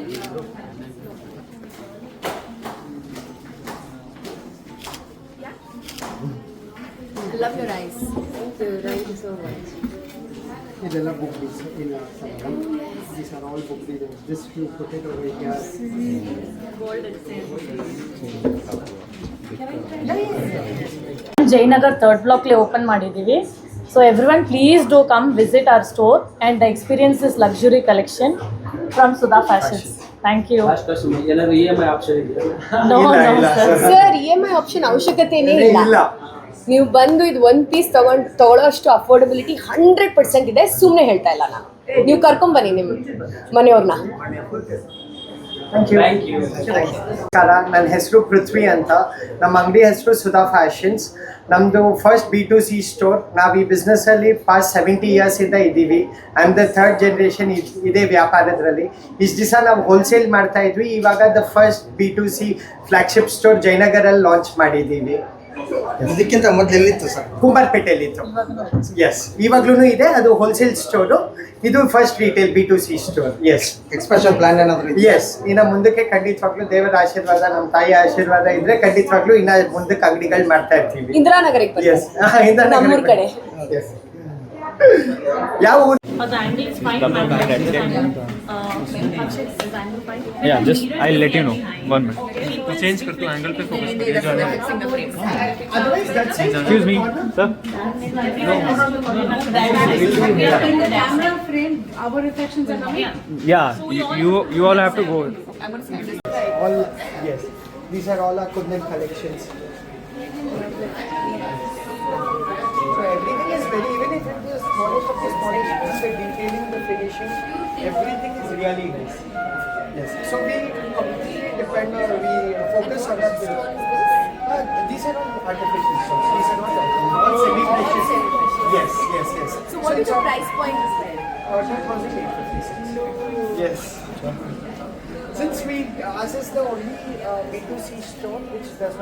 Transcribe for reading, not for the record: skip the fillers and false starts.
I love your eyes. Thank you so much. ಇದೆಲ್ಲ book deals in some. These are all book deals. Just you put it over here. Gold and silver. Jayanagar third ಬ್ಲಾಕ್ಲಿ open ಮಾಡಿದ್ದೀವಿ. So every one please do come visit our store and experience this luxury collection from Sudha fashions. Thank you. Sir EMI option ಅವಶ್ಯಕತೆನೇ ಇಲ್ಲ. ನೀವು ಬಂದು ಇದು ಒಂದು piece ತಗೊಳ್ಳೋ ಅಷ್ಟು ಅಫೋರ್ಡಬಿಲಿಟಿ 100% ಇದೆ. ಸುಮ್ಮನೆ ಹೇಳ್ತಾ ಇಲ್ಲ ನಾನು. ನೀವು ಕರ್ಕೊಂಬನ್ನಿ ನಿಮ್ಮ ಮನೆಯವ್ರನ್ನ. Thank you. ನನ್ನ ಹೆಸರು ಪೃಥ್ವಿ ಅಂತ. ನಮ್ಮ ಅಂಗಡಿ ಹೆಸರು ಸುಧಾ ಫ್ಯಾಷನ್ಸ್. ನಮ್ಮದು ಫಸ್ಟ್ B2C ಸ್ಟೋರ್. ನಾವು ಈ ಬಿಸ್ನೆಸ್ಸಲ್ಲಿ ಪಾಸ್ಟ್ 70 ಇಯರ್ಸಿಂದ ಇದ್ದೀವಿ. I am the third generation ಇದೇ ವ್ಯಾಪಾರದಲ್ಲಿ. ಇಷ್ಟು ದಿವಸ ನಾವು ಹೋಲ್ಸೇಲ್ ಮಾಡ್ತಾ ಇದ್ವಿ. ಇವಾಗ the first B2C flagship store ಜಯನಗರಲ್ಲಿ ಲಾಂಚ್ ಮಾಡಿದ್ದೀವಿ. ಇದಕ್ಕಿಂತ ಮೊದಲು ಎಲ್ಲಿತ್ತು ಸರ್? ಕುಂಬಾರಪೇಟೆಯಲ್ಲಿತ್ತು. ಎಸ್, ಇವಾಗ್ಲೂ ಇದೆ. ಅದು ಹೋಲ್ಸೇಲ್ ಸ್ಟೋರು. ಇದು first retail B2C store. Yes. Special plan ಏನಾದರೂ? ಎಸ್, ಇನ್ನು ಮುಂದಕ್ಕೆ ಖಂಡಿತವಾಗ್ಲೂ ದೇವರ ಆಶೀರ್ವಾದ, ನಮ್ಮ ತಾಯಿ ಆಶೀರ್ವಾದ ಇದ್ರೆ ಖಂಡಿತವಾಗ್ಲೂ ಇನ್ನ ಮುಂದಕ್ಕೆ ಅಂಗಡಿಗಳು ಮಾಡ್ತಾ ಇರ್ತೀವಿ. ಇಂದಿರಾನಗರಕ್ಕೆ ಬನ್ನಿ. ಎಸ್, ನಮ್ಮೂರ್ ಕಡೆ. ಎಸ್. ಯಾವ ಊರು? The angle is fine. Yeah, just I'll let you know. 1 minute. तो चेंज कर तू एंगल पे फोकस कर. Otherwise, that's it. Excuse me, sir. Camera frame, our reflections are coming. Yeah, you all have to go. All, yes. These are all our Kundan collections. So everything is very, even if it is smallest of the smallest piece, the detailing, the finishing, everything is really nice. Yes. So we completely depend on, we focus on that. These are all artificial stones. These are not all semi-precious. Yes. So what is the price point is there? 2,856. Yes. Since ours is the only B2C store which does not